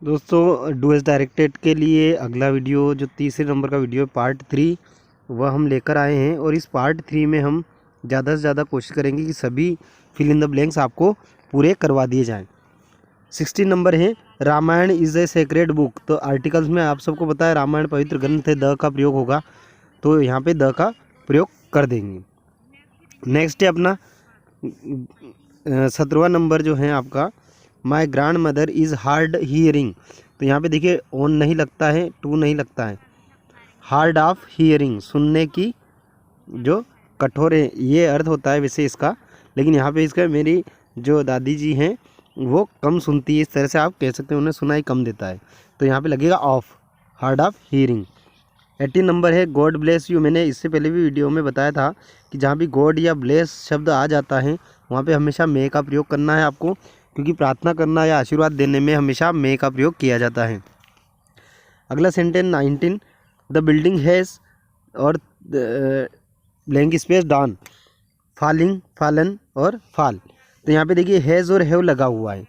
दोस्तों डुएस डायरेक्टेड के लिए अगला वीडियो जो तीसरे नंबर का वीडियो पार्ट 3 वह हम लेकर आए हैं और इस पार्ट 3 में हम ज़्यादा से ज़्यादा कोशिश करेंगे कि सभी फिल इन द ब्लैंक्स आपको पूरे करवा दिए जाएं। 16 नंबर है Ramayana is a sacred book. तो आर्टिकल्स में आप सबको पता है रामायण पवित्र ग्रंथ है, द का प्रयोग होगा, तो यहाँ पे द का प्रयोग कर देंगे। नेक्स्ट है अपना 17वां नंबर जो है आपका my grand mother is hard hearing. तो यहाँ पे देखिए ऑन नहीं लगता है, टू नहीं लगता है, हार्ड ऑफ हियरिंग, सुनने की जो कठोर है, ये अर्थ होता है वैसे इसका, लेकिन यहाँ पे इसका मेरी जो दादी जी हैं वो कम सुनती है, इस तरह से आप कह सकते हैं, उन्हें सुनाई कम देता है, तो यहाँ पे लगेगा of, hard of hearing. 18 number है गॉड ब्लेस यू। मैंने इससे पहले भी वीडियो में बताया था कि जहाँ भी गॉड या ब्लेस शब्द आ जाता है वहाँ पे हमेशा मे का प्रयोग करना है आपको, क्योंकि प्रार्थना करना या आशीर्वाद देने में हमेशा मे का प्रयोग किया जाता है। अगला सेंटेंस 19 द बिल्डिंग हैज़ और blank space down, falling, fallen और फॉल। तो यहाँ पे देखिए हैज़ और हैव लगा हुआ है,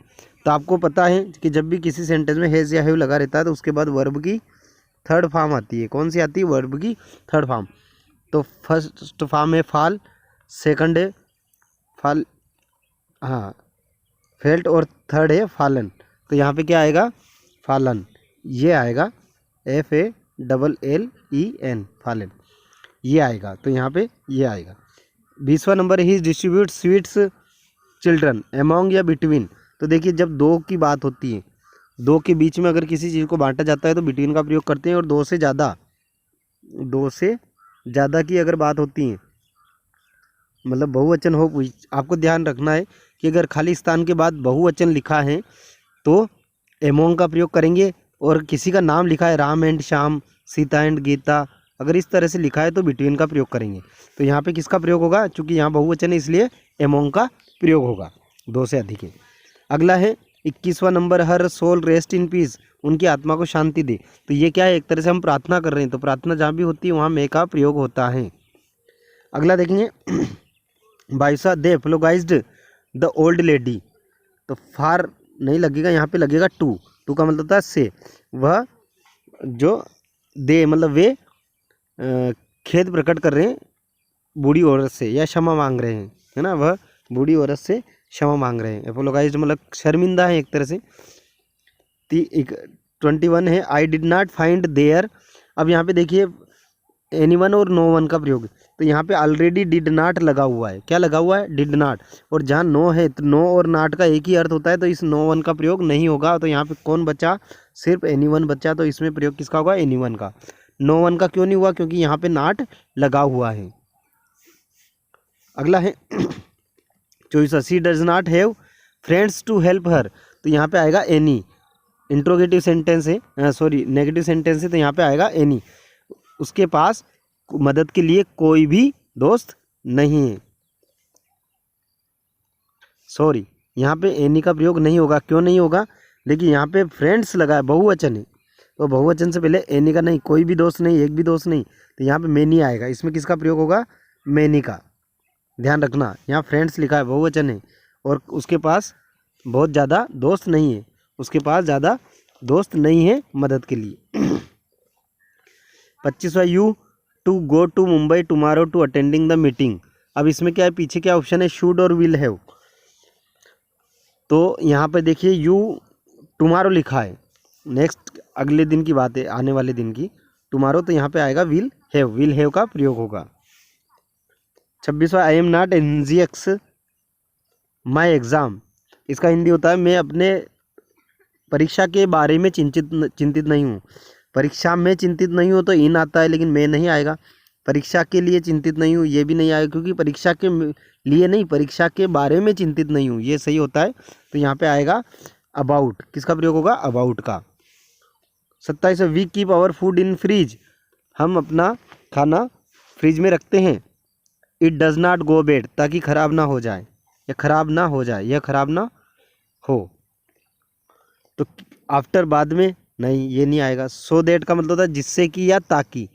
तो आपको पता है कि जब भी किसी सेंटेंस में हैज़ या हैव लगा रहता है तो उसके बाद वर्ब की थर्ड फॉर्म आती है। कौन सी आती है? वर्ब की थर्ड फॉर्म। तो फर्स्ट फॉर्म है फॉल, सेकंड है फॉल, हाँ फेल्ट, और थर्ड है फॉलन। तो यहाँ पे क्या आएगा? फॉलन, ये आएगा FALLEN, फॉलन, ये आएगा। तो यहाँ पे ये आएगा। 20वां नंबर ही डिस्ट्रीब्यूट स्वीट्स चिल्ड्रन एमोंग या बिटवीन। तो देखिए जब दो की बात होती है, दो के बीच में अगर किसी चीज़ को बांटा जाता है तो बिटवीन का प्रयोग करते हैं, और दो से ज़्यादा की अगर बात होती है, मतलब बहुवचन हो, आपको ध्यान रखना है कि अगर खाली स्थान के बाद बहुवचन लिखा है तो एमोंग का प्रयोग करेंगे, और किसी का नाम लिखा है राम एंड श्याम, सीता एंड गीता, अगर इस तरह से लिखा है तो बिटवीन का प्रयोग करेंगे। तो यहाँ पे किसका प्रयोग होगा? चूँकि यहाँ बहुवचन है इसलिए एमोंग का प्रयोग होगा, दो से अधिक है। अगला है 21वां number her soul rest in peace, उनकी आत्मा को शांति दे। तो ये क्या है? एक तरह से हम प्रार्थना कर रहे हैं, तो प्रार्थना जहाँ भी होती है वहाँ मे का प्रयोग होता है। अगला देखेंगे 22वां दे एपोलोगाइज्ड द ओल्ड लेडी। तो फार नहीं लगेगा, यहाँ पे लगेगा टू, टू का मतलब होता है से। वह जो दे मतलब वे खेद प्रकट कर रहे हैं बूढ़ी औरत से, या क्षमा मांग रहे हैं, है ना, वह बूढ़ी औरत से क्षमा मांग रहे हैं। एपोलोगाइज्ड मतलब शर्मिंदा है एक तरह से। 21 है I did not find there. अब यहाँ पे देखिए एनीवन और नो वन का प्रयोग, तो यहाँ पे ऑलरेडी डिड नॉट लगा हुआ है। क्या लगा हुआ है? Did not. और जहाँ नो है तो नो और नॉट का एक ही अर्थ होता है, तो इस नो वन का प्रयोग नहीं होगा। तो यहाँ पे कौन बचा? सिर्फ एनीवन बचा, तो इसमें प्रयोग किसका होगा? एनीवन का। नो वन का क्यों नहीं हुआ? क्योंकि यहाँ पे नॉट लगा हुआ है। अगला है 24 she does not have friends to help her. तो यहाँ पे आएगा एनी, इंट्रोगेटिव सेंटेंस है, सॉरी नेगेटिव सेंटेंस है, तो यहाँ पे आएगा एनी, उसके पास मदद के लिए कोई भी दोस्त नहीं है। सॉरी, यहाँ पे एनी का प्रयोग नहीं होगा। क्यों नहीं होगा? देखिए यहाँ पे फ्रेंड्स लगा है, बहुवचन है, तो बहुवचन से पहले एनी का नहीं, कोई भी दोस्त नहीं, एक भी दोस्त नहीं, तो यहाँ पे मैनी आएगा। इसमें किसका प्रयोग होगा? मैनी का। ध्यान रखना, यहाँ फ्रेंड्स लिखा है, बहुवचन है, और उसके पास बहुत ज़्यादा दोस्त नहीं है, उसके पास ज़्यादा दोस्त नहीं है मदद के लिए। 25वां you to go to Mumbai tomorrow to attending the meeting. अब इसमें क्या है? पीछे क्या ऑप्शन है? शुड और विल हैव। तो यहाँ पर देखिए यू टुमारो लिखा है, नेक्स्ट अगले दिन की बात है, आने वाले दिन की, टुमारो, तो यहाँ पे आएगा विल हैव, विल हैव का प्रयोग होगा। 26वां I am not anxious my exam. इसका हिंदी होता है मैं अपने परीक्षा के बारे में चिंतित नहीं हूँ। परीक्षा में चिंतित नहीं हूँ तो इन आता है, लेकिन मैं नहीं आएगा। परीक्षा के लिए चिंतित नहीं हूँ, ये भी नहीं आएगा, क्योंकि परीक्षा के लिए नहीं, परीक्षा के बारे में चिंतित नहीं हूँ, ये सही होता है। तो यहाँ पे आएगा अबाउट, किसका प्रयोग होगा? अबाउट का। 27 we keep our food in fridge. हम अपना खाना फ्रिज में रखते हैं। It does not go bad, ताकि ख़राब ना हो जाए, या ख़राब ना हो जाए, या ख़राब ना हो। तो आफ्टर बाद में नहीं, ये नहीं आएगा। सो दैट का मतलब होता है जिससे कि या ताकि,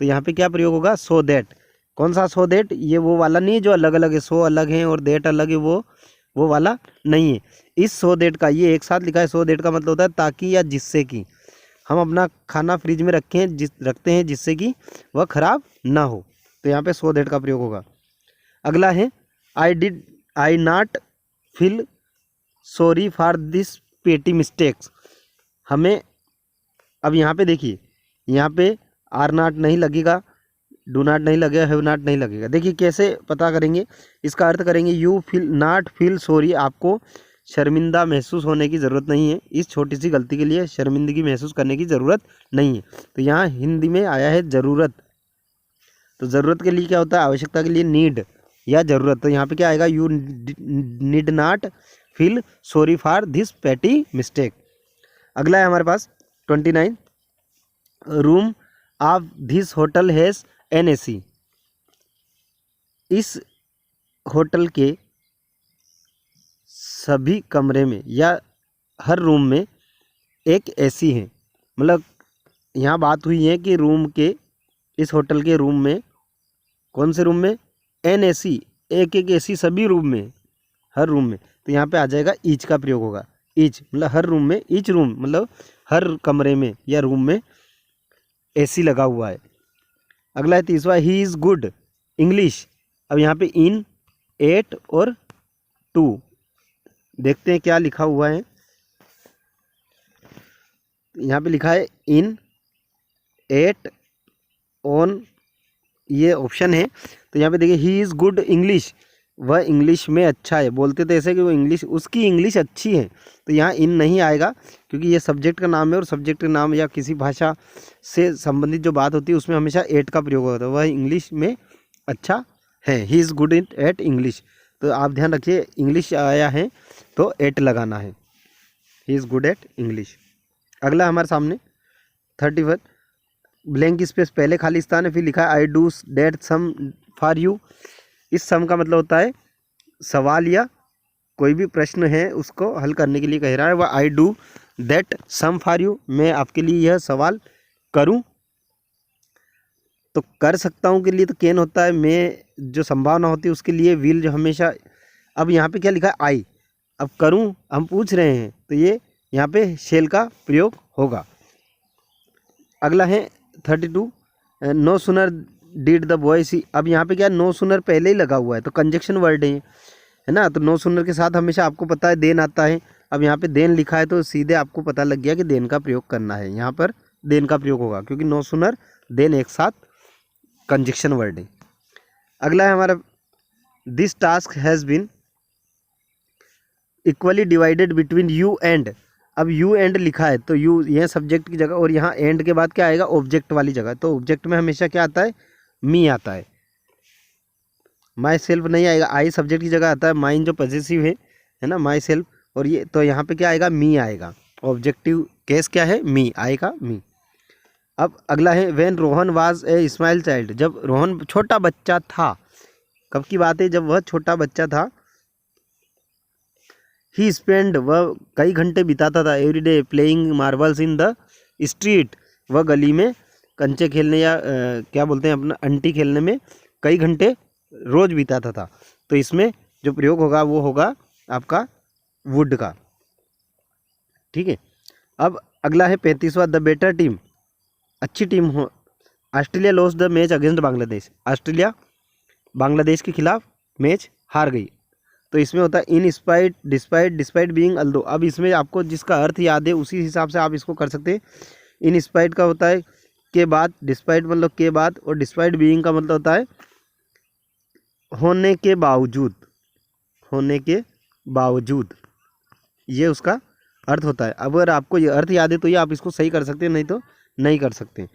तो यहाँ पे क्या प्रयोग होगा? So that. कौन सा सो दैट? ये वो वाला नहीं है जो अलग अलग है, सो अलग है और दैट अलग है, वो वो वाला नहीं है। इस सो दैट का, ये एक साथ लिखा है, सो दैट का मतलब होता है ताकि या जिससे कि हम अपना खाना फ्रिज में रखते हैं जिससे कि वह ख़राब ना हो, तो यहाँ पे सो दैट का प्रयोग होगा। अगला है I not feel sorry for this petty mistakes. हमें अब यहाँ पे देखिए, यहाँ पे आर नॉट नहीं लगेगा, डू नॉट नहीं लगेगा, हैव नॉट नहीं लगेगा। देखिए कैसे पता करेंगे, इसका अर्थ करेंगे you feel not feel sorry, आपको शर्मिंदा महसूस होने की ज़रूरत नहीं है, इस छोटी सी गलती के लिए शर्मिंदगी महसूस करने की ज़रूरत नहीं है। तो यहाँ हिंदी में आया है ज़रूरत, तो ज़रूरत के लिए क्या होता है, आवश्यकता के लिए नीड या ज़रूरत, तो यहाँ पे क्या आएगा, you need not feel sorry for this पेटी मिस्टेक। अगला है हमारे पास 29, room of this hotel has an AC। इस होटल के सभी कमरे में या हर रूम में एक AC है। मतलब यहाँ बात हुई है कि रूम के, इस होटल के रूम में, कौन से रूम में, एन AC, एक AC सभी रूम में, हर रूम में, तो यहाँ पे आ जाएगा ईच का प्रयोग होगा। ईच मतलब हर रूम में, ईच रूम मतलब हर कमरे में या रूम में AC लगा हुआ है। अगला है 30वां, ही इज़ गुड इंग्लिश। अब यहाँ पे इन 8 और 2 देखते हैं क्या लिखा हुआ है। यहाँ पे लिखा है इन 8 ऑन, ये ऑप्शन है। तो यहाँ पे देखिए ही इज़ गुड इंग्लिश, वह इंग्लिश में अच्छा है। बोलते तो ऐसे कि वो इंग्लिश, उसकी इंग्लिश अच्छी है, तो यहाँ इन नहीं आएगा क्योंकि ये सब्जेक्ट का नाम है, और सब्जेक्ट का नाम या किसी भाषा से संबंधित जो बात होती है उसमें हमेशा 8 का प्रयोग होता है। वह इंग्लिश में अच्छा है, he is good at English. तो आप ध्यान रखिए, इंग्लिश आया है तो 8 लगाना है, he is good at English. अगला हमारे सामने 31, ब्लैंक स्पेस पहले खाली स्थान है, फिर लिखा है I do that sum for you. इस सम का मतलब होता है सवाल या कोई भी प्रश्न है उसको हल करने के लिए कह रहा है। वह I do that sum for you, मैं आपके लिए यह सवाल करूं, तो कर सकता हूं के लिए तो कैन होता है, मैं जो संभावना होती है उसके लिए विल जो हमेशा। अब यहाँ पे क्या लिखा है आई, अब करूं हम पूछ रहे हैं तो ये यहाँ पे शेल का प्रयोग होगा। अगला है 32, no sooner did the boy सी। अब यहाँ पे क्या, नो सुनर पहले ही लगा हुआ है तो कंजक्शन वर्ड है ना, तो नो सुनर के साथ हमेशा आपको पता है देन आता है। अब यहाँ पे देन लिखा है तो सीधे आपको पता लग गया कि देन का प्रयोग करना है, यहाँ पर देन का प्रयोग होगा क्योंकि नो सुनर देन एक साथ कंजक्शन वर्ड है। अगला है हमारा this task has been equally divided between you and. अब यू एंड लिखा है तो यू यह सब्जेक्ट की जगह, और यहाँ एंड के बाद क्या आएगा, ऑब्जेक्ट वाली जगह। तो ऑब्जेक्ट में हमेशा क्या आता है, मी आता है, माई सेल्फ नहीं आएगा। आई सब्जेक्ट की जगह आता है, माइन जो पॉजेसिव है ना, माई सेल्फ, और ये तो यहाँ पे क्या आएगा, मी आएगा। ऑब्जेक्टिव केस क्या है, मी आएगा, मी। अब अगला है when Rohan was a small child. जब रोहन छोटा बच्चा था, कब की बात है, जब वह छोटा बच्चा था। ही स्पेंड, वह कई घंटे बिताता था, every day playing marbles in the street, वह गली में कंचे खेलने या क्या बोलते हैं अपना अंटी खेलने में कई घंटे रोज बिताता था। तो इसमें जो प्रयोग होगा वो होगा आपका वुड का, ठीक है। अब अगला है 35वां, द बेटर टीम, अच्छी टीम हो। Australia lost the match against Bangladesh, Australia Bangladesh के खिलाफ मैच हार गई। तो इसमें होता है in spite, despite, despite being although. अब इसमें आपको जिसका अर्थ याद है उसी हिसाब से आप इसको कर सकते हैं। इन स्पाइट का होता है के बाद, डिस्पाइट मतलब के बाद, और डिस्पाइट बीइंग का मतलब होता है होने के बावजूद, होने के बावजूद, ये उसका अर्थ होता है। अगर आपको ये अर्थ याद है तो ये आप इसको सही कर सकते हैं, नहीं तो नहीं कर सकते।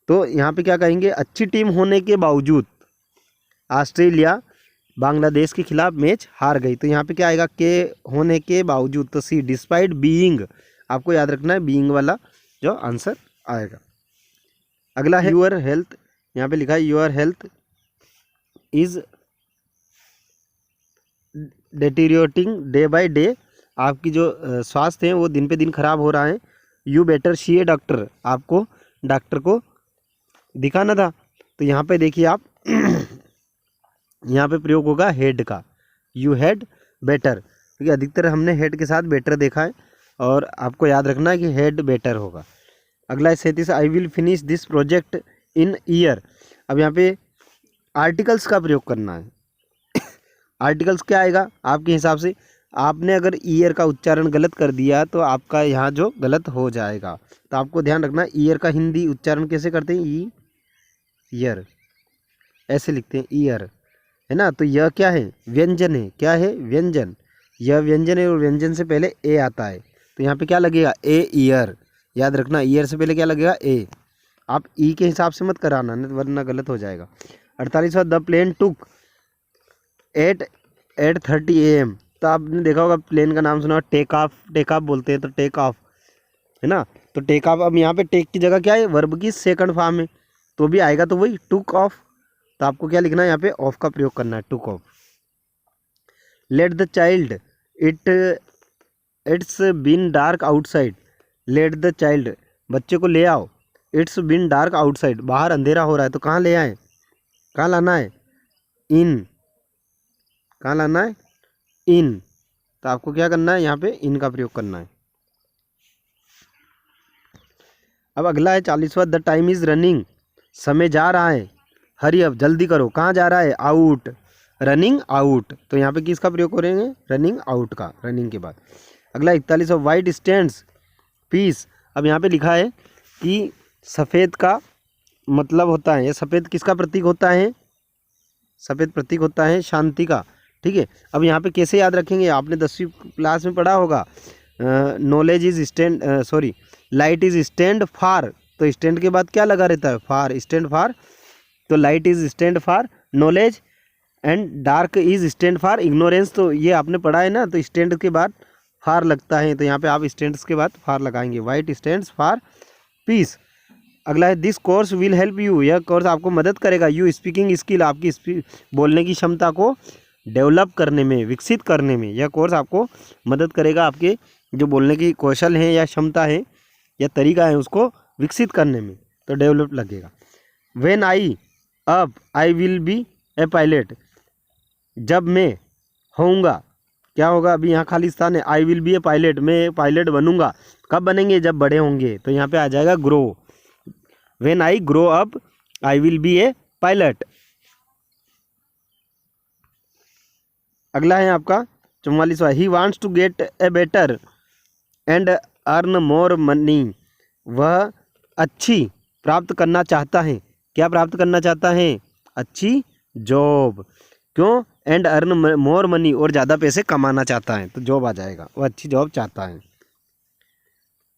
तो यहाँ पे क्या कहेंगे, अच्छी टीम होने के बावजूद ऑस्ट्रेलिया बांग्लादेश के खिलाफ मैच हार गई। तो यहाँ पे क्या आएगा, के होने के बावजूद, तो सी डिस्पाइट बीइंग, आपको याद रखना है बीइंग वाला जो आंसर आएगा। अगला है योर हेल्थ, यहाँ पे लिखा है your health is deteriorating day by day, आपकी जो स्वास्थ्य है वो दिन पे दिन खराब हो रहा है। You better C A doctor, आपको डॉक्टर को दिखाना था। तो यहाँ पे देखिए आप यहाँ पे प्रयोग होगा हेड का, यू हैड बेटर, क्योंकि अधिकतर हमने हेड के साथ बेटर देखा है और आपको याद रखना है कि हेड बेटर होगा। अगला है 37, I will finish this project in year. अब यहाँ पे आर्टिकल्स का प्रयोग करना है। आर्टिकल्स क्या आएगा आपके हिसाब से? आपने अगर ईयर का उच्चारण गलत कर दिया तो आपका यहाँ जो गलत हो जाएगा। तो आपको ध्यान रखना, ईयर का हिंदी उच्चारण कैसे करते हैं? ई ईयर, ऐसे लिखते हैं ईयर, है ना। तो यह क्या है? व्यंजन है। क्या है? व्यंजन। यह व्यंजन है और व्यंजन से पहले ए आता है। तो यहाँ पे क्या लगेगा? A year. याद रखना, ईयर से पहले क्या लगेगा? ए। आप ई के हिसाब से मत कराना, नहीं वरना गलत हो जाएगा। 48वां, द प्लेन टुक 8:30 AM। तो आपने देखा होगा प्लेन का नाम सुना, टेक ऑफ। टेक ऑफ बोलते हैं तो टेक ऑफ, है ना। तो टेक ऑफ, अब यहाँ पे टेक की जगह क्या है? वर्ब की सेकंड फॉर्म है, तो भी आएगा तो वही टुक ऑफ। तो आपको क्या लिखना है? यहाँ पे ऑफ का प्रयोग करना है, took off. Let the child it's been dark outside. Let the child, बच्चे को ले आओ। इट्स बीन डार्क आउटसाइड, बाहर अंधेरा हो रहा है। तो कहाँ ले आए? कहाँ लाना है? इन। कहाँ लाना है? इन। तो आपको क्या करना है? यहाँ पे इन का प्रयोग करना है। अब अगला है 40वां, द टाइम इज रनिंग। समय जा रहा है, हरी अब, जल्दी करो। कहाँ जा रहा है? Out, running out. तो यहाँ पे किसका प्रयोग करेंगे? रनिंग आउट का, रनिंग के बाद। अगला 41वां, वाइट स्टैंड्स पीस। अब यहाँ पे लिखा है कि सफ़ेद का मतलब होता है, ये सफ़ेद किसका प्रतीक होता है? सफ़ेद प्रतीक होता है शांति का, ठीक है। अब यहाँ पे कैसे याद रखेंगे? आपने 10वीं क्लास में पढ़ा होगा, knowledge is stand, sorry, light is stand for. तो स्टैंड के बाद क्या लगा रहता है? For, stand for. तो light is stand for knowledge and dark is stand for ignorance. तो ये आपने पढ़ा है ना, तो स्टैंड के बाद फार लगता है, तो यहाँ पे आप स्टैंड्स के बाद फार लगाएंगे। White stands for piece. अगला है this course will help you. यह कोर्स आपको मदद करेगा। यू स्पीकिंग स्किल, आपकी बोलने की क्षमता को डेवलप करने में, विकसित करने में यह कोर्स आपको मदद करेगा। आपके जो बोलने की कौशल है या क्षमता है या तरीका है उसको विकसित करने में, तो डेवलप लगेगा। व्हेन आई अब आई विल बी ए पायलट। जब मैं होऊंगा, क्या होगा? अभी यहाँ खाली स्थान है। आई विल बी ए पायलट, मैं पायलट बनूंगा। कब बनेंगे? जब बड़े होंगे। तो यहाँ पे आ जाएगा grow. When I grow up I will be a pilot. अगला है आपका 44वां, he wants to get a better and earn more money. वह अच्छी प्राप्त करना चाहता है। क्या प्राप्त करना चाहता है? अच्छी जॉब। क्यों? एंड अर्न मोर मनी, और ज़्यादा पैसे कमाना चाहता है, तो जॉब आ जाएगा, वो अच्छी जॉब चाहता है।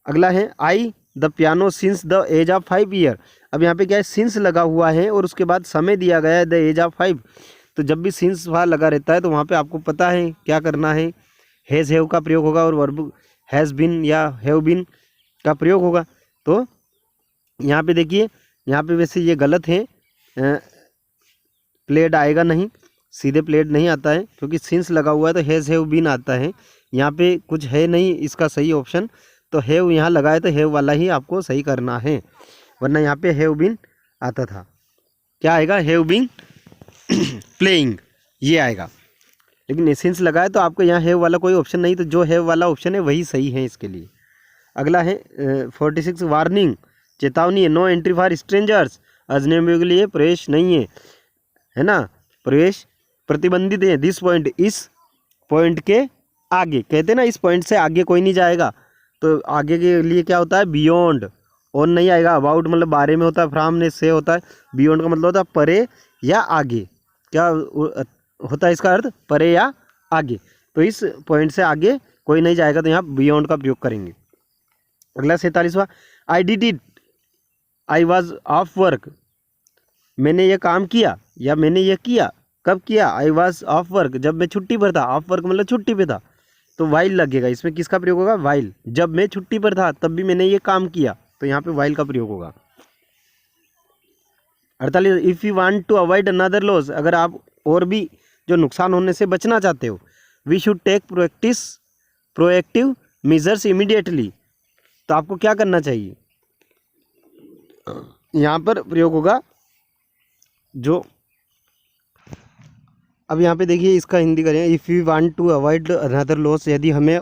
अगला है I the piano since the age of 5 year. अब यहाँ पे क्या है? सिंस लगा हुआ है और उसके बाद समय दिया गया है द एज ऑफ 5। तो जब भी सिंस वहाँ लगा रहता है तो वहाँ पे आपको पता है क्या करना है? हैज़ हैव का प्रयोग होगा और वर्ब हैज़ बिन या हैव बिन का प्रयोग होगा। तो यहाँ पे देखिए, यहाँ पे वैसे ये गलत है, प्लेड आएगा नहीं, सीधे प्लेड नहीं आता है, क्योंकि सिंस लगा हुआ है तो हैज़ हैव बीन आता है। यहाँ पे कुछ है नहीं इसका सही ऑप्शन, तो हैव यहाँ लगा है तो हैव वाला ही आपको सही करना है, वरना यहाँ पे हैव बीन आता था। क्या आएगा? हैव बीन प्लेइंग, ये आएगा। लेकिन सिंस लगा है तो आपको यहाँ हैव वाला कोई ऑप्शन नहीं, तो जो हैव वाला ऑप्शन है वही सही है इसके लिए। अगला है 46, वार्निंग, चेतावनी है। नो एंट्री फॉर स्ट्रेंजर्स, अजनबियों के लिए प्रवेश नहीं है ना, प्रवेश प्रतिबंधित है। दिस पॉइंट, इस पॉइंट के आगे, कहते हैं ना इस पॉइंट से आगे कोई नहीं जाएगा, तो आगे के लिए क्या होता है? बियॉन्ड। ऑन नहीं आएगा। अबाउट मतलब बारे में होता है, फ्रॉम ने से होता है, बियॉन्ड का मतलब होता है परे या आगे। क्या होता है इसका अर्थ? परे या आगे। तो इस पॉइंट से आगे कोई नहीं जाएगा, तो यहाँ बियॉन्ड का प्रयोग करेंगे। अगला 47वां, I did it, I was of work. मैंने ये काम किया या मैंने ये किया। कब किया? आई वॉज ऑफ वर्क, जब मैं छुट्टी पर था। ऑफ वर्क मतलब छुट्टी पे था, तो वाइल लगेगा। इसमें किसका प्रयोग होगा? वाइल। जब मैं छुट्टी पर था तब भी मैंने ये काम किया, तो यहाँ पे वाइल का प्रयोग होगा। 48, if you want to avoid another loss, अगर आप और भी जो नुकसान होने से बचना चाहते हो, we should take proactive measures immediately. तो आपको क्या करना चाहिए? यहाँ पर प्रयोग होगा जो अब यहाँ पे देखिए इसका हिंदी करें। If you want to avoid another loss, यदि हमें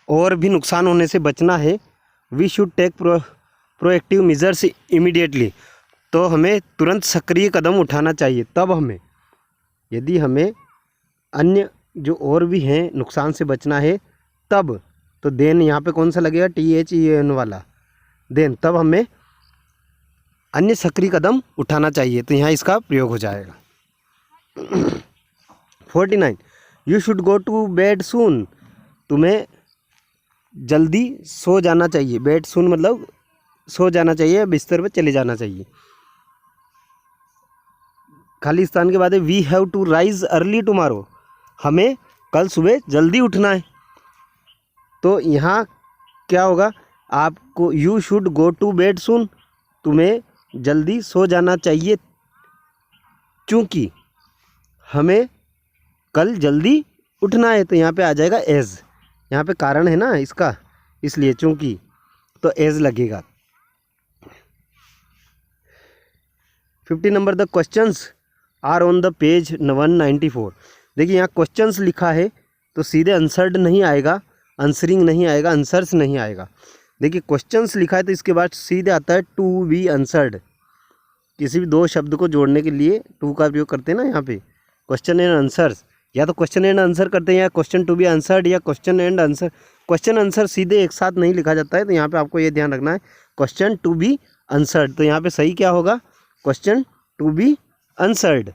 और भी नुकसान होने से बचना है, we should take proactive measures immediately, तो हमें तुरंत सक्रिय कदम उठाना चाहिए। तब हमें, यदि हमें अन्य जो और भी हैं नुकसान से बचना है तब, तो देन यहाँ पे कौन सा लगेगा, THEN वाला, देन तब हमें अन्य सक्रिय कदम उठाना चाहिए, तो यहाँ इसका प्रयोग हो जाएगा। 49 you should go to bed soon, तुम्हें जल्दी सो जाना चाहिए। बेड सून मतलब सो जाना चाहिए, बिस्तर पर चले जाना चाहिए। खाली स्थान के बाद है we have to rise early tomorrow, हमें कल सुबह जल्दी उठना है। तो यहाँ क्या होगा, आपको you should go to bed soon, तुम्हें जल्दी सो जाना चाहिए चूँकि हमें कल जल्दी उठना है। तो यहाँ पे आ जाएगा एज, यहाँ पे कारण है ना इसका, इसलिए चूँकि, तो एज लगेगा। 50 number the questions are on the page 194। देखिए यहाँ क्वेश्चंस लिखा है तो सीधे आंसर्ड नहीं आएगा, आंसरिंग नहीं आएगा, आंसर्स नहीं आएगा। देखिए क्वेश्चंस लिखा है तो इसके बाद सीधे आता है टू बी आंसर्ड। किसी भी दो शब्द को जोड़ने के लिए टू का प्रयोग करते हैं ना यहाँ पे, क्वेश्चन एंड आंसर्स, या तो क्वेश्चन एंड आंसर करते हैं या क्वेश्चन टू बी आंसर्ड या question and answer. Question answer सीधे एक साथ नहीं लिखा जाता है, तो यहाँ पे आपको ये ध्यान रखना है क्वेश्चन टू बी आंसर्ड। तो यहाँ पे सही क्या होगा, क्वेश्चन टू बी आंसर्ड,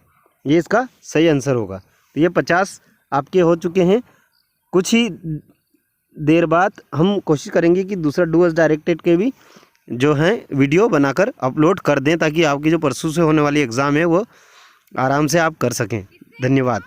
ये इसका सही आंसर होगा। तो ये 50 आपके हो चुके हैं। कुछ ही देर बाद हम कोशिश करेंगे कि दूसरा डू एज डायरेक्टेड के भी जो हैं वीडियो बनाकर अपलोड कर दें, ताकि आपकी जो परसों से होने वाली एग्ज़ाम है वो आराम से आप कर सकें। धन्यवाद।